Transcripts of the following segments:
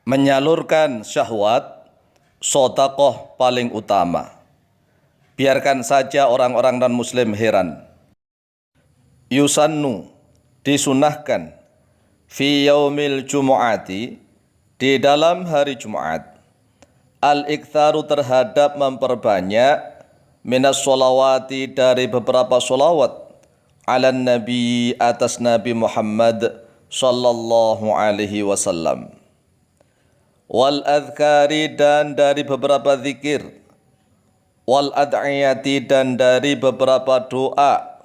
Menyalurkan syahwat, sedekah paling utama. Biarkan saja orang-orang non-muslim heran. Yusannu, disunahkan, fi yaumil jumu'ati, di dalam hari Jumat, al-iktharu terhadap memperbanyak, minas sholawati dari beberapa sholawat, ala nabi atas Nabi Muhammad sallallahu alaihi wasallam. Wal adhkari dan dari beberapa zikir, wal ad'iyati dan dari beberapa doa,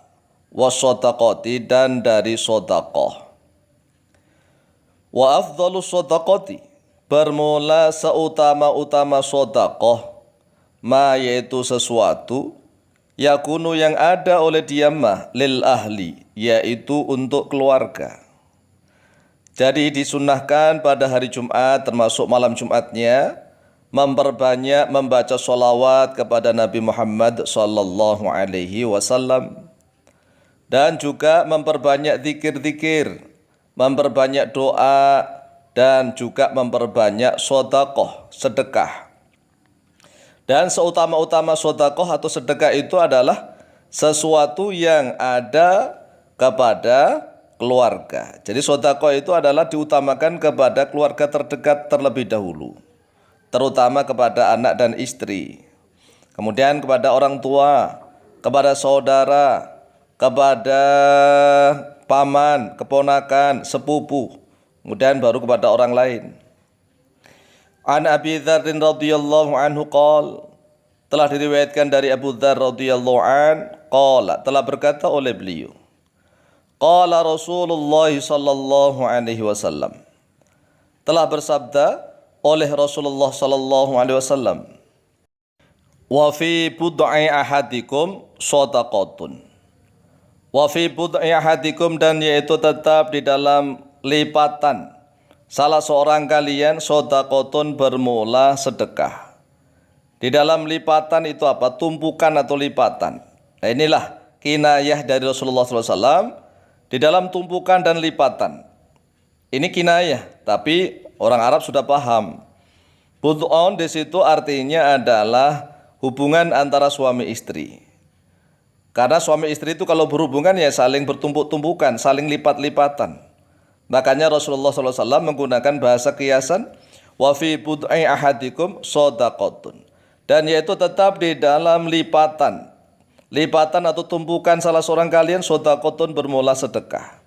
wassodaqati dan dari sodaqah. Wa afdhalus sodaqati, bermula seutama-utama sodaqah, ma yaitu sesuatu, yakunu yang ada oleh dia mah, lil ahli, yaitu untuk keluarga. Jadi disunnahkan pada hari Jumat termasuk malam Jumatnya memperbanyak membaca sholawat kepada Nabi Muhammad sallallahu alaihi wasallam dan juga memperbanyak zikir-zikir, memperbanyak doa dan juga memperbanyak sedekah, sedekah. Dan seutama-utama sedekah atau sedekah itu adalah sesuatu yang ada kepada keluarga. Jadi sedekah itu adalah diutamakan kepada keluarga terdekat terlebih dahulu, terutama kepada anak dan istri. Kemudian kepada orang tua, kepada saudara, kepada paman, keponakan, sepupu. Kemudian baru kepada orang lain. An Abi Dzar radhiyallahu anhu qala, telah diriwayatkan dari Abu Dzar radhiyallahu an qala, telah berkata oleh beliau, qala Rasulullah sallallahu alaihi wasallam, telah bersabda oleh Rasulullah sallallahu alaihi wasallam, wa fi bud'i ahadikum shadaqatun, wa fi bud'i ahadikum, dan yaitu tetap di dalam lipatan salah seorang kalian, shadaqatun bermula sedekah. Di dalam lipatan itu apa? Tumpukan atau lipatan. Nah inilah kinayah dari Rasulullah SAW di dalam tumpukan dan lipatan. Ini kinayah, tapi orang Arab sudah paham. Bud'un di situ artinya adalah hubungan antara suami istri. Karena suami istri itu kalau berhubungan ya saling bertumpuk-tumpukan, saling lipat-lipatan. Makanya Rasulullah SAW menggunakan bahasa kiasan, wa fi bud'i ahadikum shadaqatun, dan yaitu tetap di dalam lipatan. Lipatan atau tumpukan salah seorang kalian, shadaqatun bermula sedekah.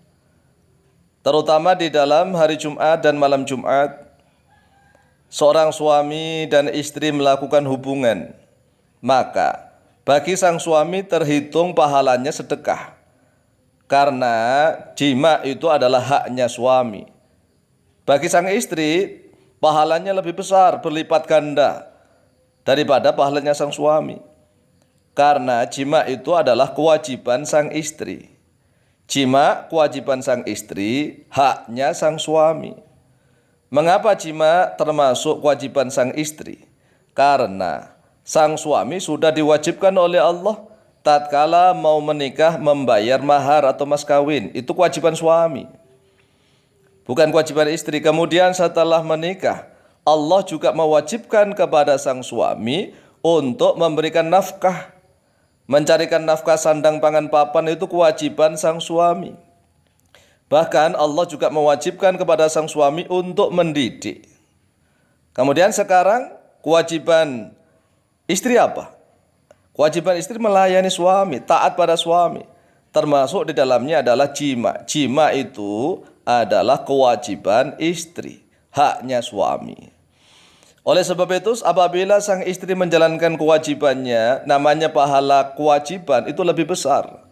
Terutama di dalam hari Jumat dan malam Jumat, seorang suami dan istri melakukan hubungan, maka bagi sang suami terhitung pahalanya sedekah. Karena jima itu adalah haknya suami. Bagi sang istri, pahalanya lebih besar, berlipat ganda daripada pahalanya sang suami. Karena jima itu adalah kewajiban sang istri. Jima kewajiban sang istri, haknya sang suami. Mengapa jima termasuk kewajiban sang istri? Karena sang suami sudah diwajibkan oleh Allah tatkala mau menikah membayar mahar atau mas kawin. Itu kewajiban suami, bukan kewajiban istri. Kemudian setelah menikah, Allah juga mewajibkan kepada sang suami untuk memberikan nafkah. Mencarikan nafkah sandang pangan papan itu kewajiban sang suami. Bahkan Allah juga mewajibkan kepada sang suami untuk mendidik. Kemudian sekarang kewajiban istri apa? Kewajiban istri melayani suami, taat pada suami. Termasuk di dalamnya adalah jima. Jima itu adalah kewajiban istri, haknya suami. Oleh sebab itu, apabila sang istri menjalankan kewajibannya, namanya pahala kewajiban itu lebih besar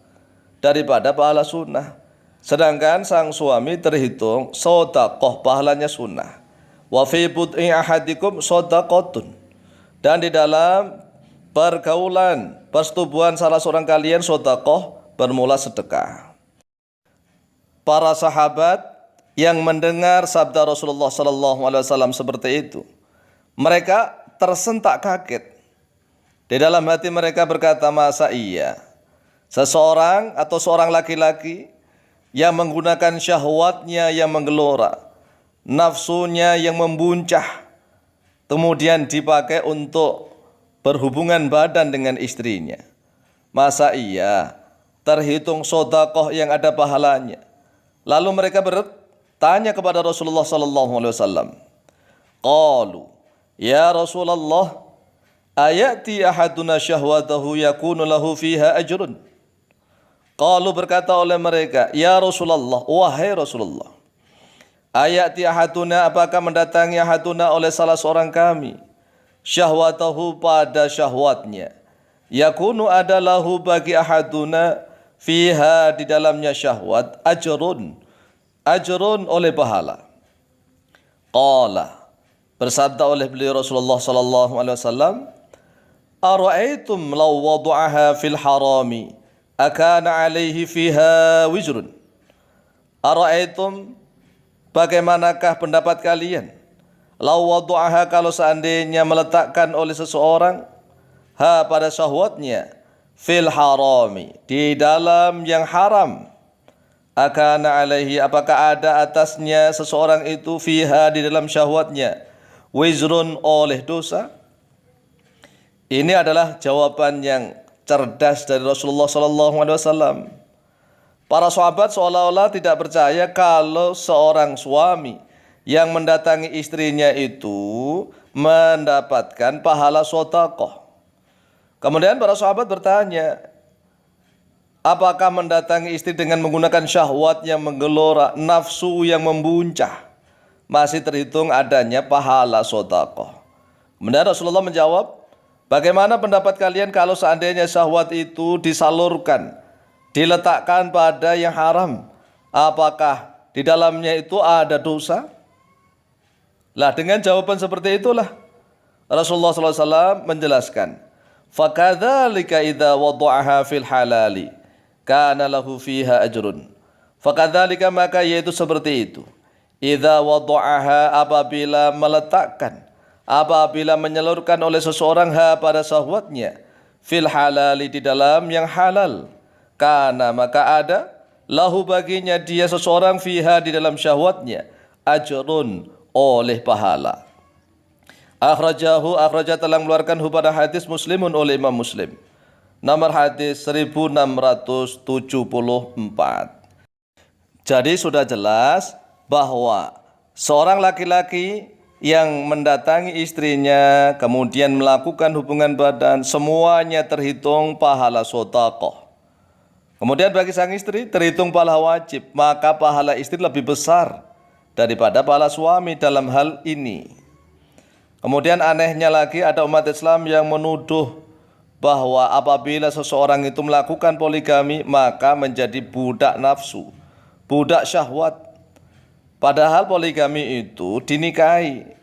daripada pahala sunnah. Sedangkan sang suami terhitung sedekah, pahalanya sunnah. Wa fi bud'i ahadikum shadaqatun, dan di dalam pergaulan, persetubuhan salah seorang kalian, sedekah bermula sedekah. Para sahabat yang mendengar sabda Rasulullah SAW seperti itu, mereka tersentak kaget. Di dalam hati mereka berkata, masa iya seseorang atau seorang laki-laki yang menggunakan syahwatnya yang menggelora, nafsunya yang membuncah, kemudian dipakai untuk berhubungan badan dengan istrinya. Masa iya terhitung sedekah yang ada pahalanya? Lalu mereka bertanya kepada Rasulullah sallallahu alaihi wasallam. Qalu, ya Rasulullah, ayati ahaduna syahwatahu yakunu lahu fiha ajrun. Qalu, berkata oleh mereka, ya Rasulullah, wahai Rasulullah, ayati ahaduna, apakah mendatangi ahaduna oleh salah seorang kami, syahwatahu pada syahwatnya, yakunu adalahu bagi ahaduna fiha di dalamnya syahwat ajrun oleh pahala. Qala, bersabda oleh beliau Rasulullah sallallahu alaihi wasallam, ara'aitum law wada'aha fil harami akana alaihi fiha wizrun. Ara'aitum, bagaimanakah pendapat kalian, law wada'aha, kalau seandainya meletakkan oleh seseorang ha pada syahwatnya, fil harami, di dalam yang haram, akana alaihi, apakah ada atasnya seseorang itu, fiha, di dalam syahwatnya, wizrun, oleh dosa. Ini adalah jawaban yang cerdas dari Rasulullah sallallahu alaihi wasallam. Para sahabat seolah-olah tidak percaya kalau seorang suami yang mendatangi istrinya itu mendapatkan pahala sedekah. Kemudian para sahabat bertanya, apakah mendatangi istri dengan menggunakan syahwat yang menggelora, nafsu yang membuncah, masih terhitung adanya pahala sedekah? Kemudian Rasulullah menjawab, bagaimana pendapat kalian kalau seandainya syahwat itu disalurkan, diletakkan pada yang haram, apakah di dalamnya itu ada dosa? Lah, dengan jawaban seperti itulah Rasulullah SAW menjelaskan, fakadzalika idza wada'aha fil halali kana lahu fiha ajrun. Fakadzalika, maka yaitu seperti itu, idza wada'aha, apabila meletakkan, apabila menyalurkan oleh seseorang ha pada syahwatnya, fil halali, di dalam yang halal, kana, maka ada, lahu, baginya dia seseorang, fiha, di dalam syahwatnya, ajrun, oleh pahala. Akhraja telah mengeluarkan pada hadis Muslimun, oleh Imam Muslim, nomor hadis 1674. Jadi sudah jelas bahwa seorang laki-laki yang mendatangi istrinya kemudian melakukan hubungan badan, semuanya terhitung pahala sedekah. Kemudian bagi sang istri terhitung pahala wajib, maka pahala istri lebih besar daripada pahala suami dalam hal ini. Kemudian anehnya lagi, ada umat Islam yang menuduh bahwa apabila seseorang itu melakukan poligami maka menjadi budak nafsu, budak syahwat. Padahal poligami itu dinikahi.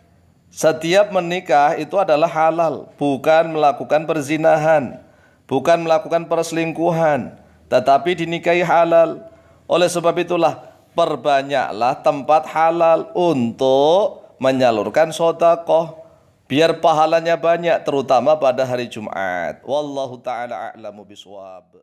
Setiap menikah itu adalah halal, bukan melakukan perzinahan, bukan melakukan perselingkuhan, tetapi dinikahi halal. Oleh sebab itulah, perbanyaklah tempat halal untuk menyalurkan sedekah, biar pahalanya banyak, terutama pada hari Jumat. Wallahu ta'ala a'lamu bishawab.